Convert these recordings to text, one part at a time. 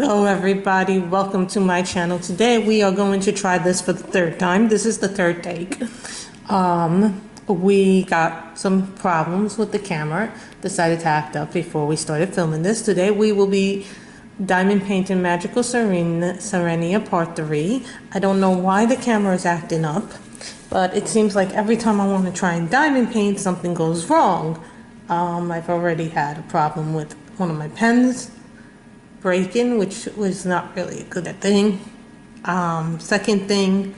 Hello everybody, welcome to my channel. Today we are going to try this for the third time. This is the third take. We got some problems with the camera, decided to act up before we started filming this. Today we will be diamond painting Magical Serenia Part 3. I don't know why the camera is acting up, but it seems like every time I want to try and diamond paint, something goes wrong. I've already had a problem with one of my pens breaking, which was not really a good thing. Second thing,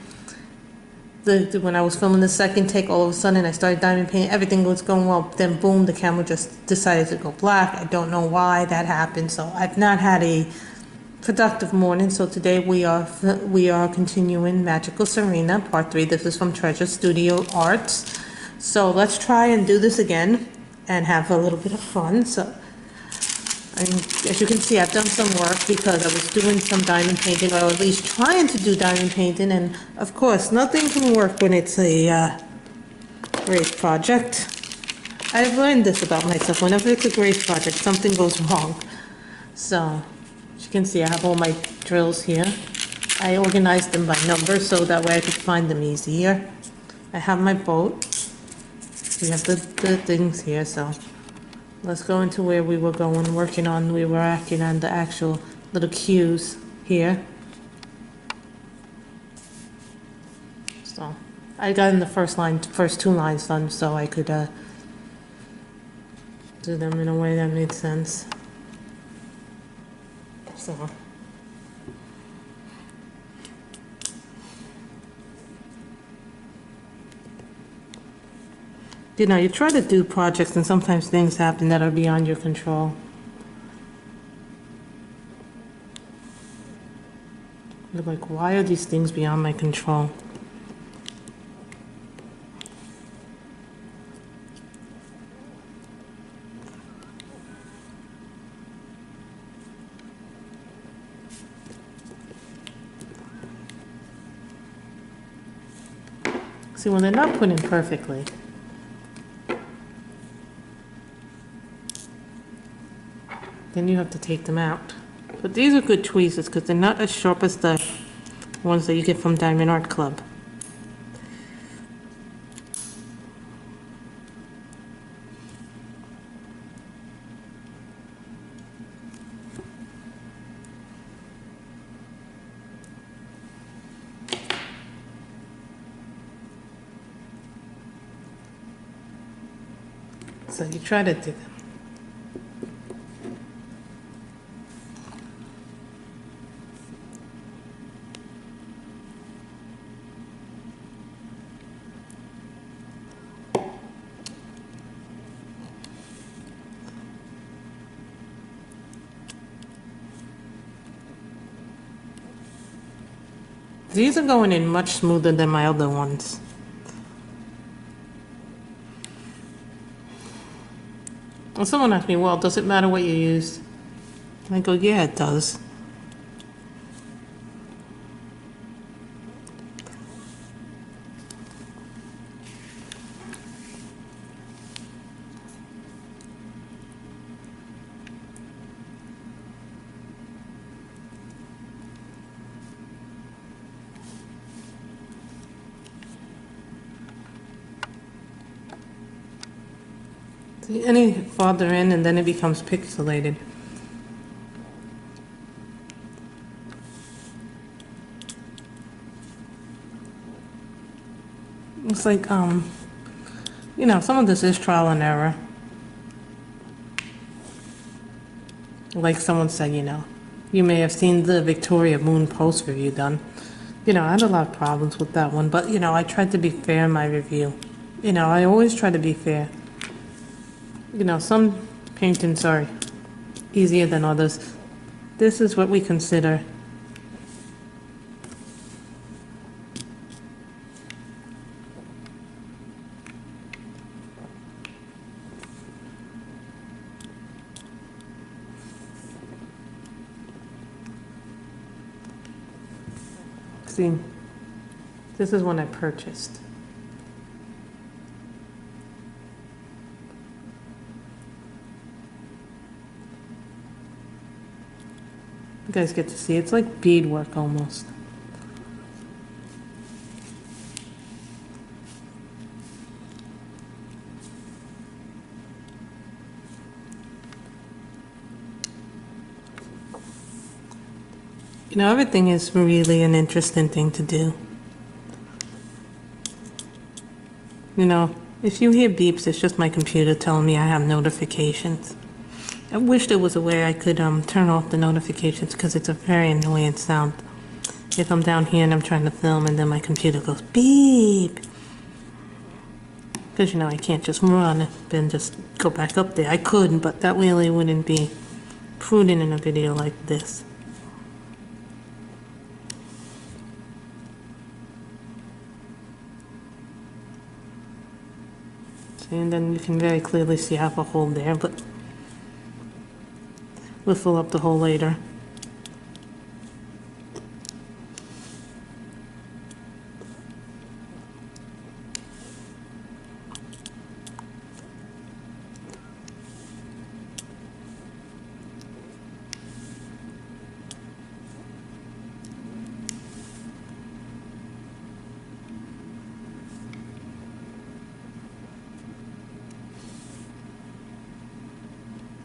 when I was filming the second take, all of a sudden I started diamond painting. Everything was going well. Then boom, the camera just decided to go black. I don't know why that happened. So I've not had a productive morning. So today we are continuing Magical Serena Part 3. This is from Treasure Studio Arts. So let's try and do this again and have a little bit of fun. So as you can see, I've done some work because I was doing some diamond painting, or at least trying to do diamond painting, and of course, nothing can work when it's a great project. I've learned this about myself. Whenever it's a great project, something goes wrong. So, as you can see, I have all my drills here. I organized them by number so that way I could find them easier. I have my boat. We have the things here, so let's go into where we were going, we were acting on the actual little cues here. So, I got in the first two lines done so I could do them in a way that made sense. So, you know, you try to do projects and sometimes things happen that are beyond your control. You're like, why are these things beyond my control? See, when they're not put in perfectly, then you have to take them out. But these are good tweezers because they're not as sharp as the ones that you get from Diamond Art Club. So you try to do them. These are going in much smoother than my other ones. And someone asked me, well, does it matter what you use? And I go, yeah, it does. See, any farther in and then it becomes pixelated. It's like, you know, some of this is trial and error. Like someone said, you know, you may have seen the Victoria Moon post review done. You know, I had a lot of problems with that one, but, you know, I tried to be fair in my review. You know, I always try to be fair. You know, some paintings are easier than others. This is what we consider see, this is one I purchased. You guys get to see, it's like beadwork almost. You know, everything is really an interesting thing to do. You know, if you hear beeps, it's just my computer telling me I have notifications. I wish there was a way I could turn off the notifications because it's a very annoying sound. If I'm down here and I'm trying to film and then my computer goes beep. Because, you know, I can't just run and just go back up there. I could, but that really wouldn't be prudent in a video like this. See, and then you can very clearly see I have a hole there, but we'll fill up the hole later.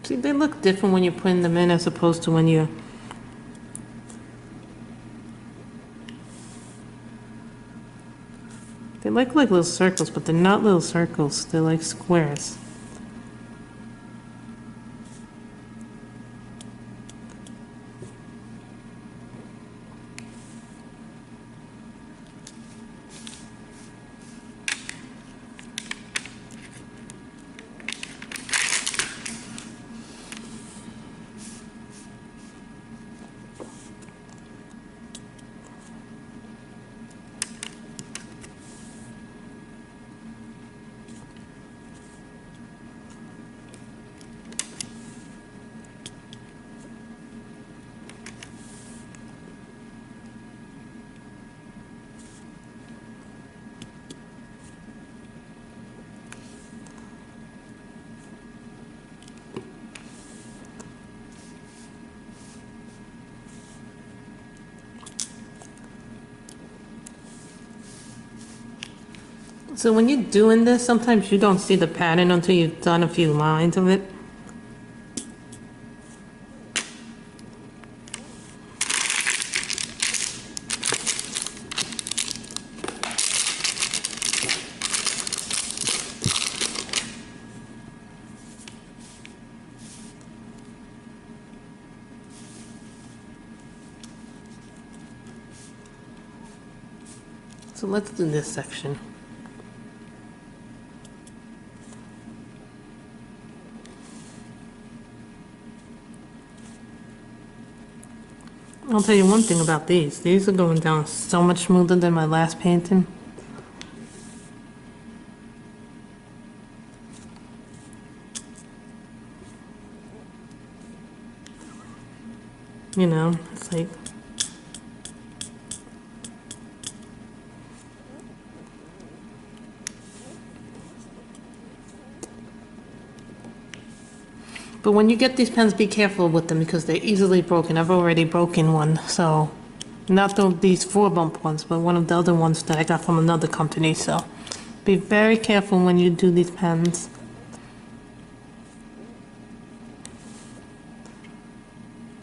See, they look different when you're putting them in as opposed to when you're... They look like little circles, but they're not little circles. They're like squares. So when you're doing this, sometimes you don't see the pattern until you've done a few lines of it. So let's do this section. I'll tell you one thing about these. These are going down so much smoother than my last painting. You know, it's like... But when you get these pens, be careful with them because they're easily broken. I've already broken one, so not these 4-bump ones, but one of the other ones that I got from another company. So be very careful when you do these pens.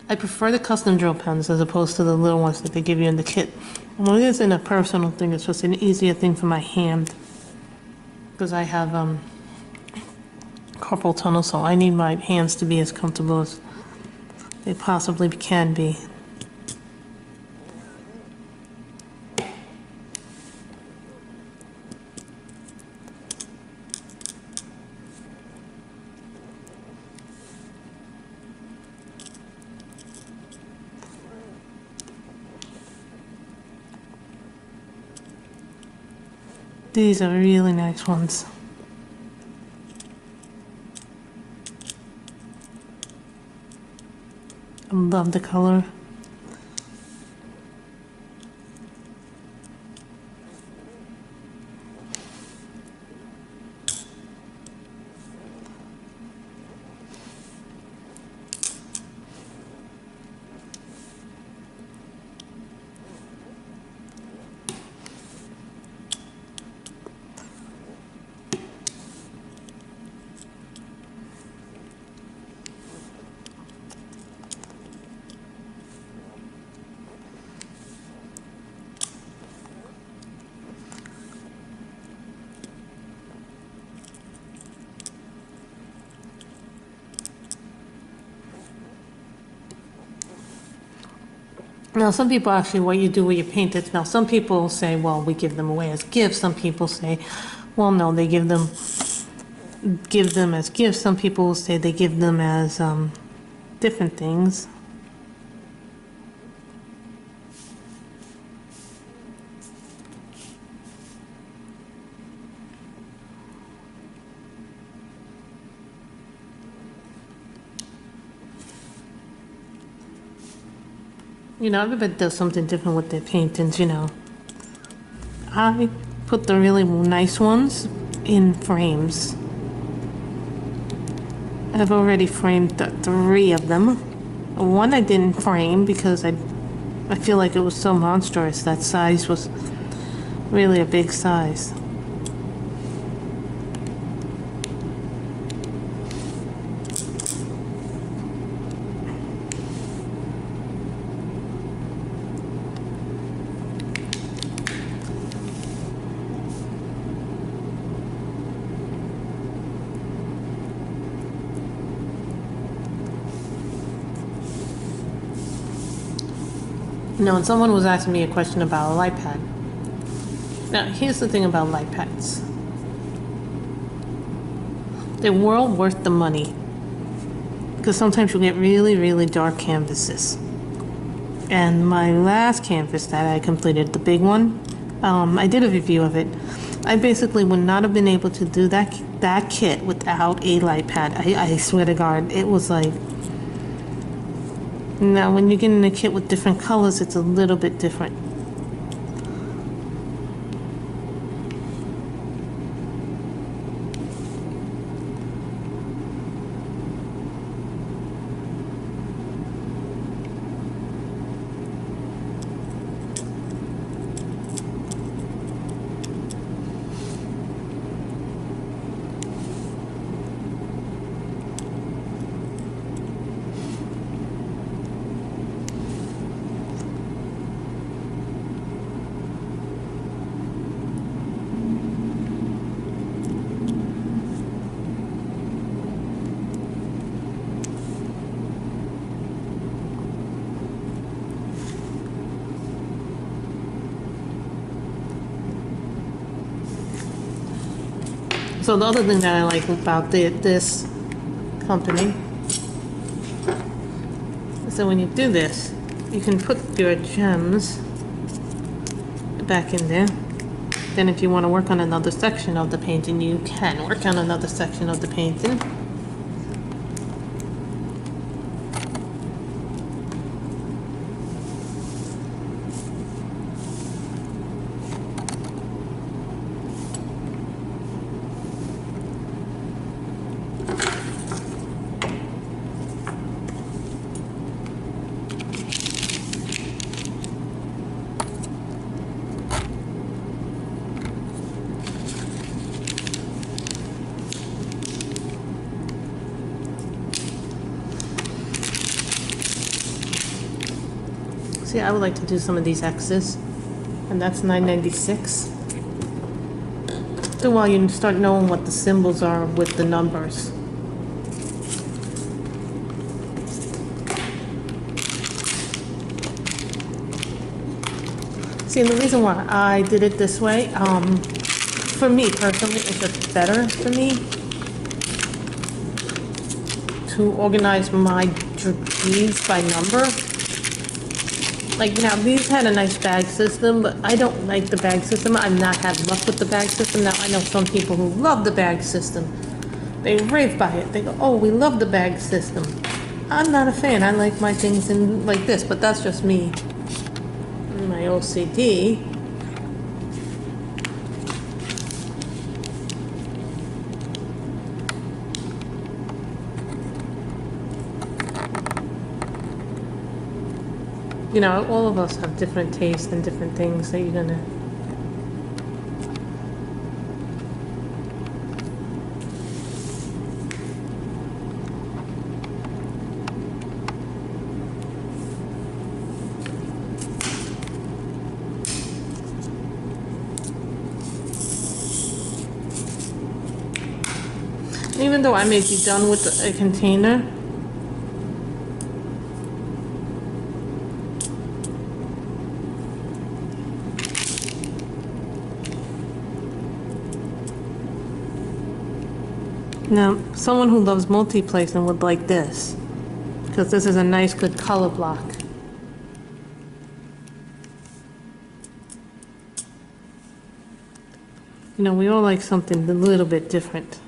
I prefer the custom drill pens as opposed to the little ones that they give you in the kit. Well, it isn't a personal thing, it's just an easier thing for my hand. Because I have carpal tunnel, so I need my hands to be as comfortable as they possibly can be. These are really nice ones. I love the color. Now, some people actually, what you do with your paintings. Now, some people say, well, we give them away as gifts. Some people say, well, no, they give them as gifts. Some people will say they give them as different things. You know, everybody does something different with their paintings, you know. I put the really nice ones in frames. I've already framed 3 of them. One I didn't frame because I feel like it was so monstrous. That size was really a big size. No, and someone was asking me a question about a light pad. Now, here's the thing about light pads. They're well worth the money. Because sometimes you get really, really dark canvases. And my last canvas that I completed, the big one, I did a review of it. I basically would not have been able to do that kit without a light pad. I swear to God, it was like... Now, when you get in a kit with different colors, it's a little bit different. So the other thing that I like about this company is that when you do this, you can put your gems back in there. Then if you want to work on another section of the painting, you can work on another section of the painting. See, I would like to do some of these X's, and that's $9.96. So while you start knowing what the symbols are with the numbers. See, and the reason why I did it this way, for me personally, it's just better for me to organize my beads by number. Like, now, these had a nice bag system, but I don't like the bag system. I've not had luck with the bag system. Now, I know some people who love the bag system. They rave by it. They go, oh, we love the bag system. I'm not a fan. I like my things in like this, but that's just me. My OCD. You know, all of us have different tastes and different things that you're gonna... Even though I may be done with a container, Now, someone who loves multi-placing would like this, because this is a nice, good color block. You know, we all like something a little bit different.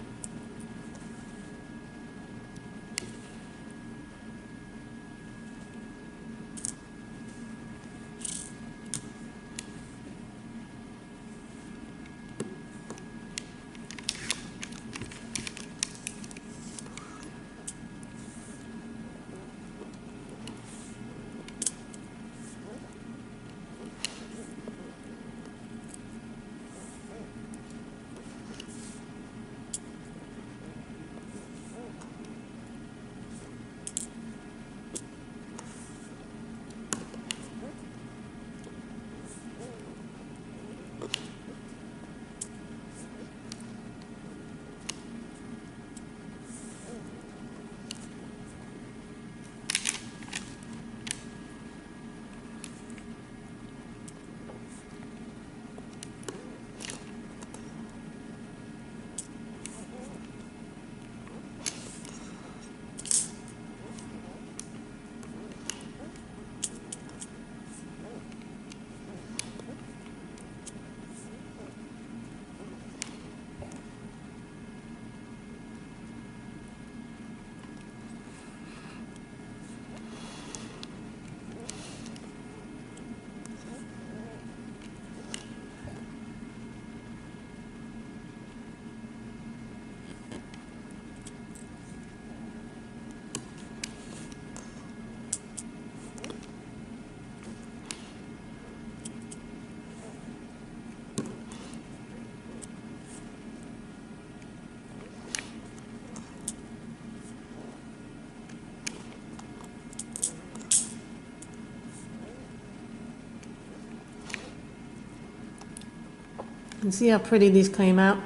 And see how pretty these came out?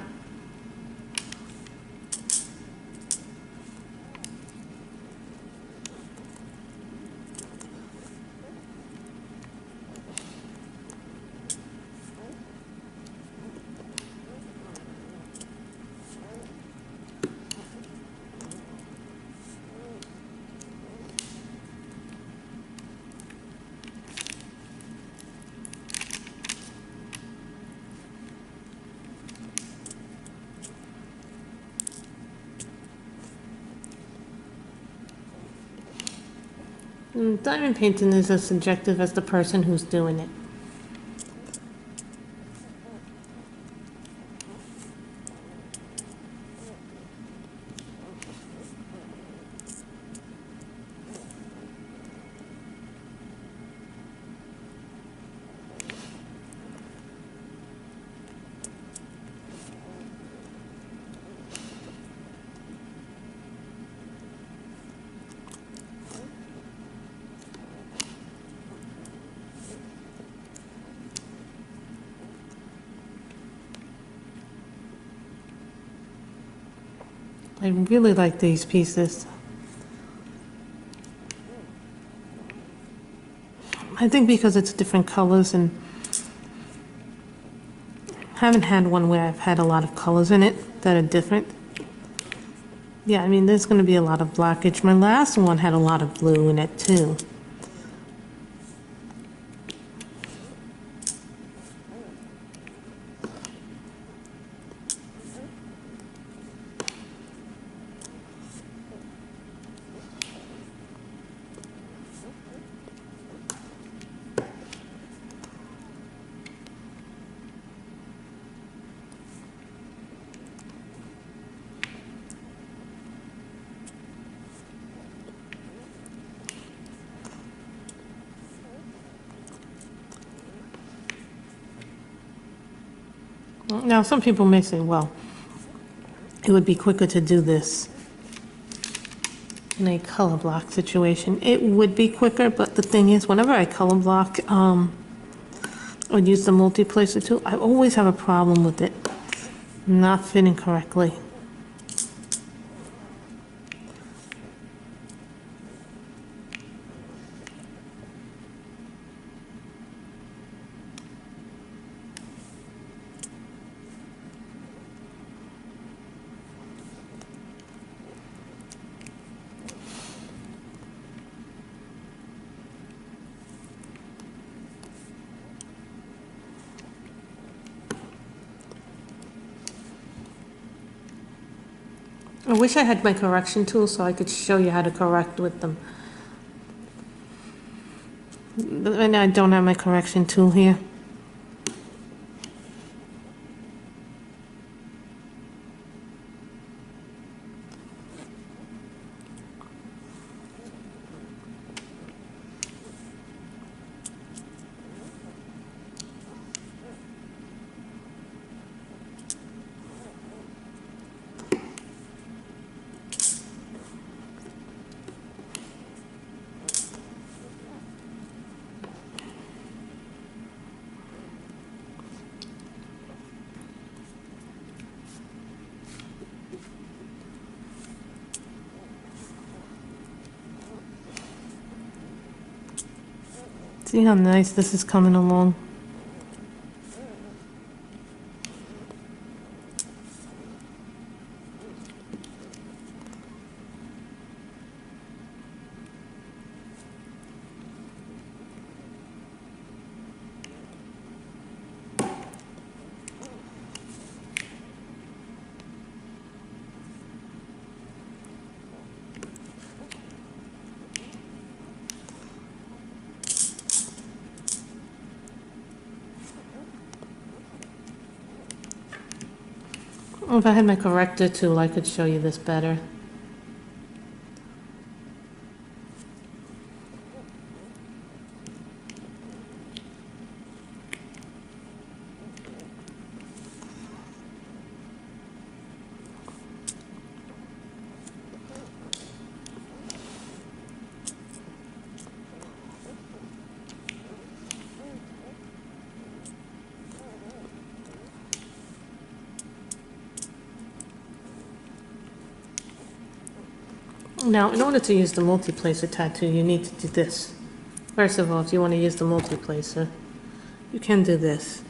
Diamond painting is as subjective as the person who's doing it. I really like these pieces. I think because it's different colors, and haven't had one where I've had a lot of colors in it that are different. Yeah, I mean, there's going to be a lot of blockage. My last one had a lot of blue in it too. Now, some people may say, well, it would be quicker to do this in a color block situation. It would be quicker, but the thing is, whenever I color block or use the multi-placer tool, I always have a problem with it not fitting correctly. I wish I had my correction tool so I could show you how to correct with them. And I don't have my correction tool here. See how nice this is coming along? If I had my corrector tool, I could show you this better. Now, in order to use the multi-placer tattoo, you need to do this. First of all, if you want to use the multi-placer, you can do this.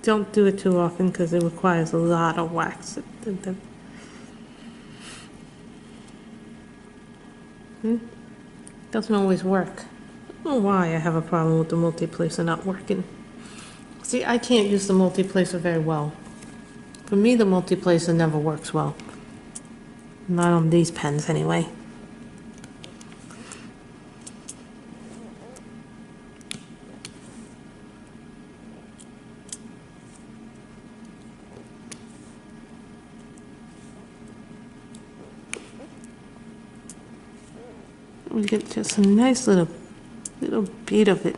Don't do it too often because it requires a lot of wax. Doesn't always work. I don't know why I have a problem with the multi-placer not working. See, I can't use the multi-placer very well. For me, the multi-placer never works well. Not on these pens, anyway. We get just a nice little bead of it.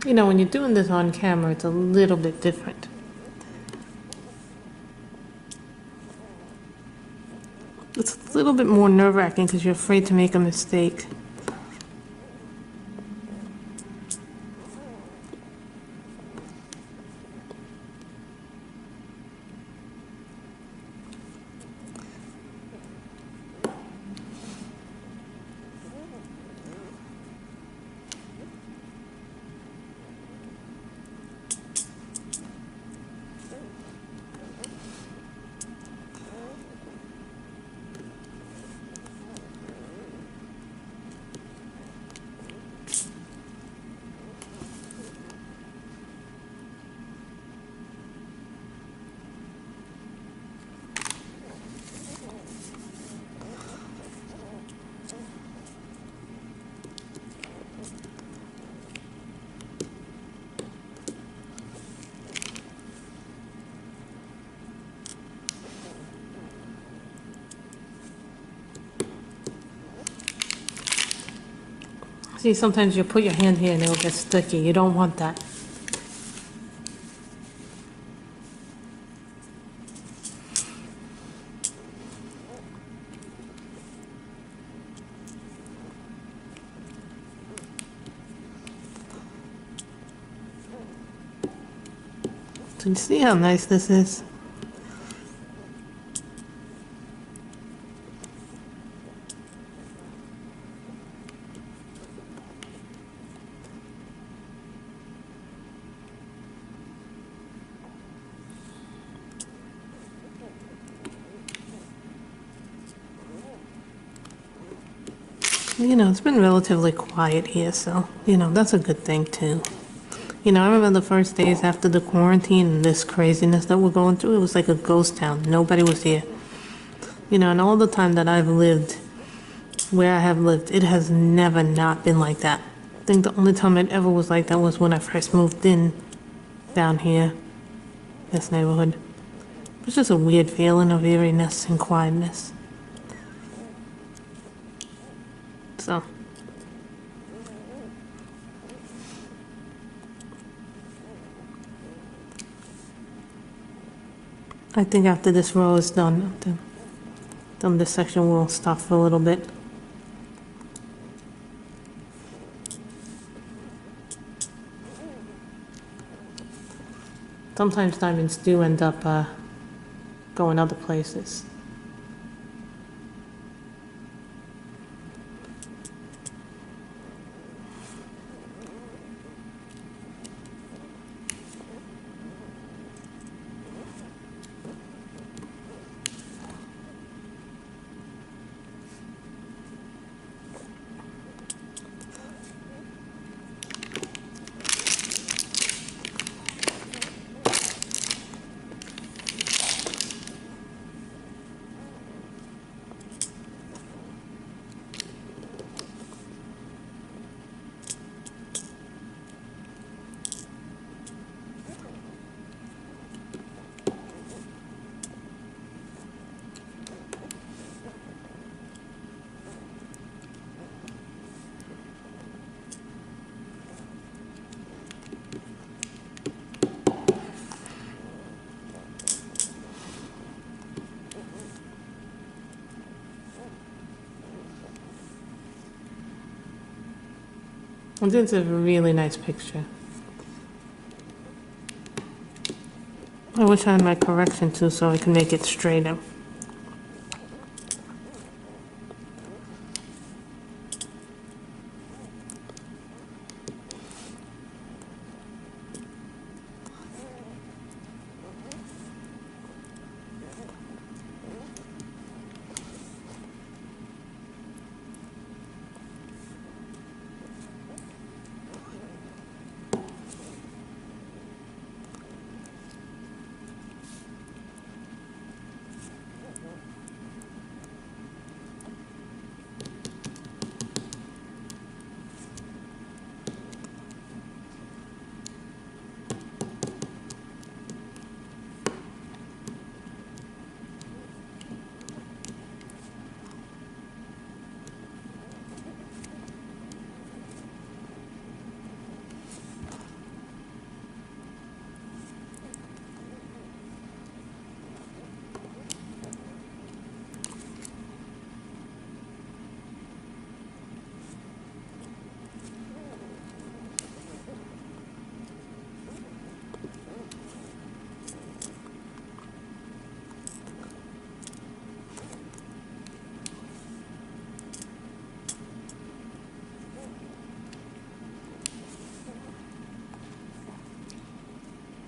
You know, when you're doing this on camera, it's a little bit different. It's a little bit more nerve-wracking because you're afraid to make a mistake. See, sometimes you put your hand here and it'll get sticky. You don't want that. So you see how nice this is? You know, it's been relatively quiet here, so, you know, that's a good thing too. You know, I remember the first days after the quarantine and this craziness that we're going through, it was like a ghost town. Nobody was here. You know, and all the time that I've lived where I have lived, it has never not been like that. I think the only time it ever was like that was when I first moved in down here, this neighborhood. It was just a weird feeling of eeriness and quietness. So, I think after this row is done, then this section will stop for a little bit. Sometimes diamonds do end up going other places. And this is a really nice picture. I wish I had my correction too so I can make it straighter.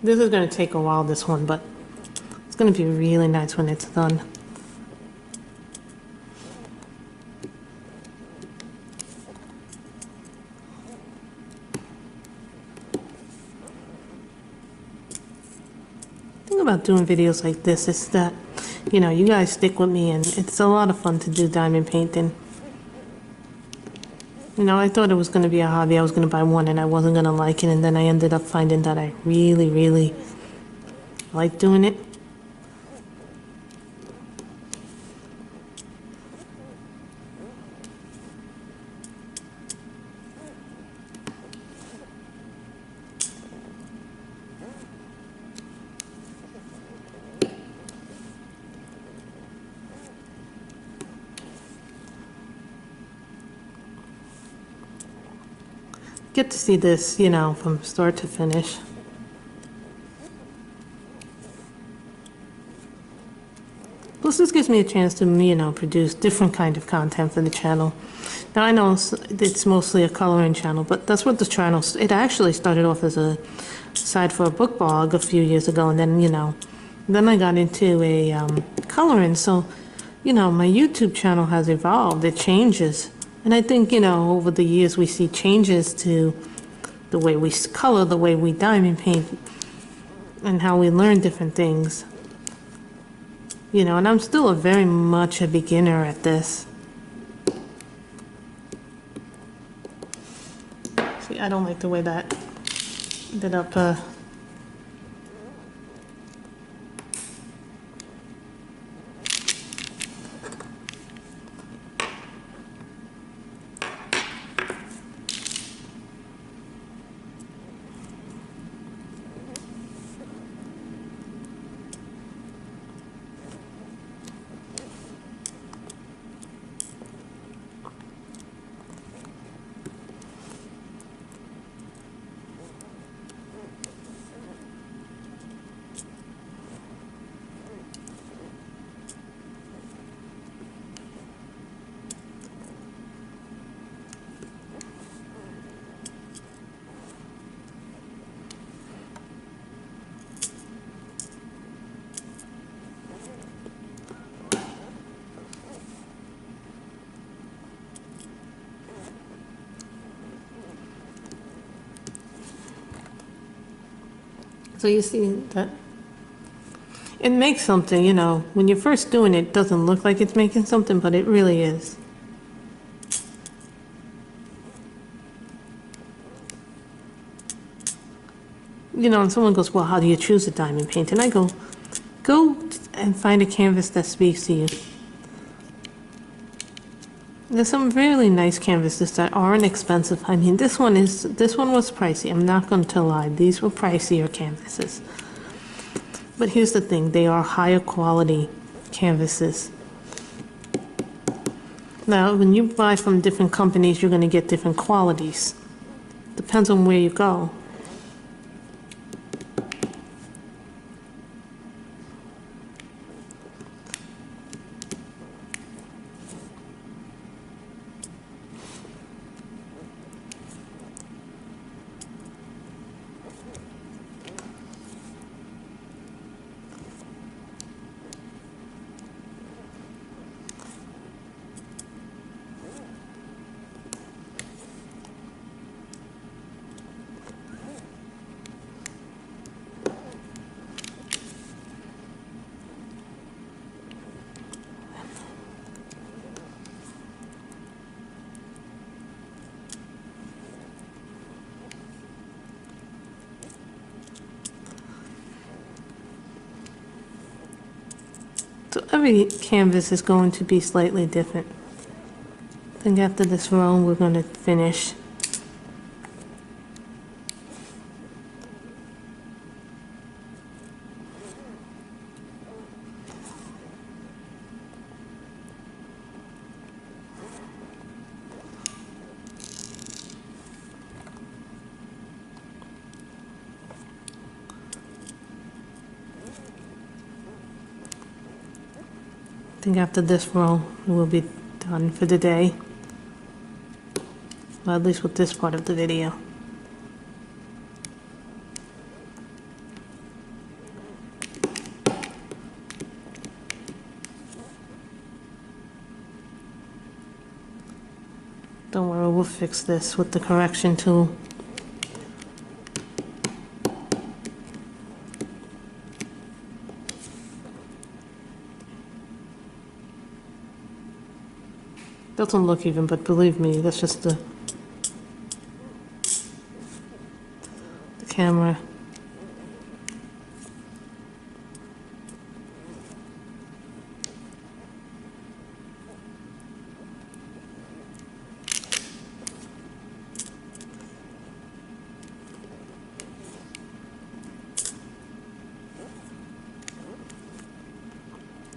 This is going to take a while, this one, but it's going to be really nice when it's done. The thing about doing videos like this is that, you know, you guys stick with me and it's a lot of fun to do diamond painting. You know, I thought it was going to be a hobby. I was going to buy one and I wasn't going to like it, and then I ended up finding that I really, really like doing it. get to see this, you know, from start to finish. Plus, this gives me a chance to, you know, produce different kind of content for the channel. Now, I know it's mostly a coloring channel, but that's what the channel, it actually started off as a side for a book blog a few years ago, and then, you know, then I got into a coloring, so, you know, my YouTube channel has evolved, it changes. And I think, you know, over the years we see changes to the way we color, the way we diamond paint, and how we learn different things. You know, and I'm still very much a beginner at this. See, I don't like the way that ended up so you see that it makes something, you know, when you're first doing it, it doesn't look like it's making something, but it really is. You know, and someone goes, well, how do you choose a diamond paint? And I go and find a canvas that speaks to you. There's some really nice canvases that aren't expensive. I mean, this one was pricey. I'm not going to lie. These were pricier canvases. But here's the thing. They are higher quality canvases. Now, when you buy from different companies, you're going to get different qualities. Depends on where you go. So every canvas is going to be slightly different. I think after this row, we're going to finish. I think after this row, we'll be done for the day. Well, at least with this part of the video. Don't worry, we'll fix this with the correction tool. Doesn't look even, but believe me, that's just the camera.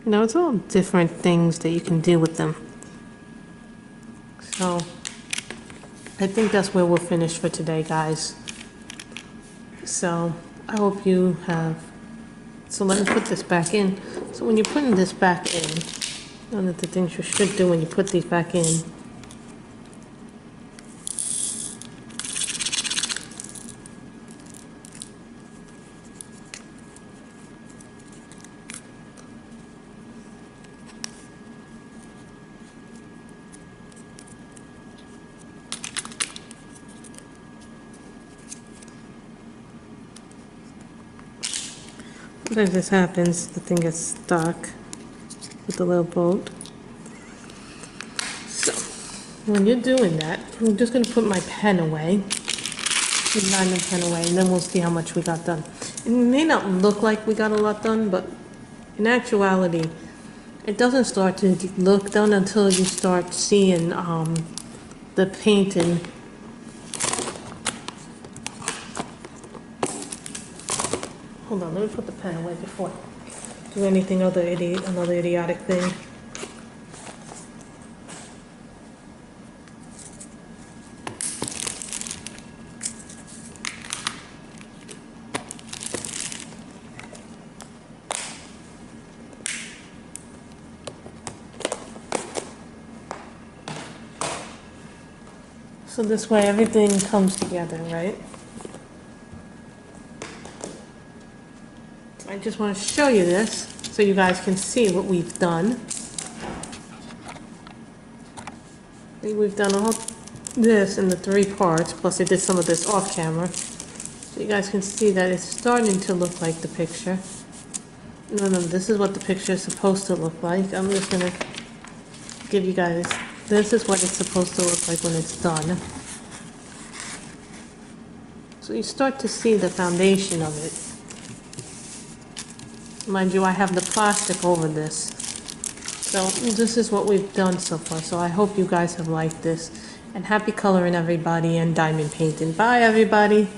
You know, it's all different things that you can do with them. So I think that's where we're finished for today, guys. So I hope you have. So let me put this back in. So when you're putting this back in, one of the things you should do when you put these back in, sometimes this happens, the thing gets stuck with the little bolt. So when you're doing that, I'm just going to put my pen away, the diamond pen away, and then we'll see how much we got done. It may not look like we got a lot done, but in actuality, it doesn't start to look done until you start seeing the painting. Hold on, let me put the pen away before I do anything another idiotic thing. So this way everything comes together, right? I just want to show you this so you guys can see what we've done. We've done all this in the 3 parts, plus I did some of this off camera. So you guys can see that it's starting to look like the picture. No, this is what the picture is supposed to look like. I'm just going to give you guys, this is what it's supposed to look like when it's done. So you start to see the foundation of it. Mind you, I have the plastic over this. So this is what we've done so far. So I hope you guys have liked this. And happy coloring, everybody, and diamond painting. Bye, everybody.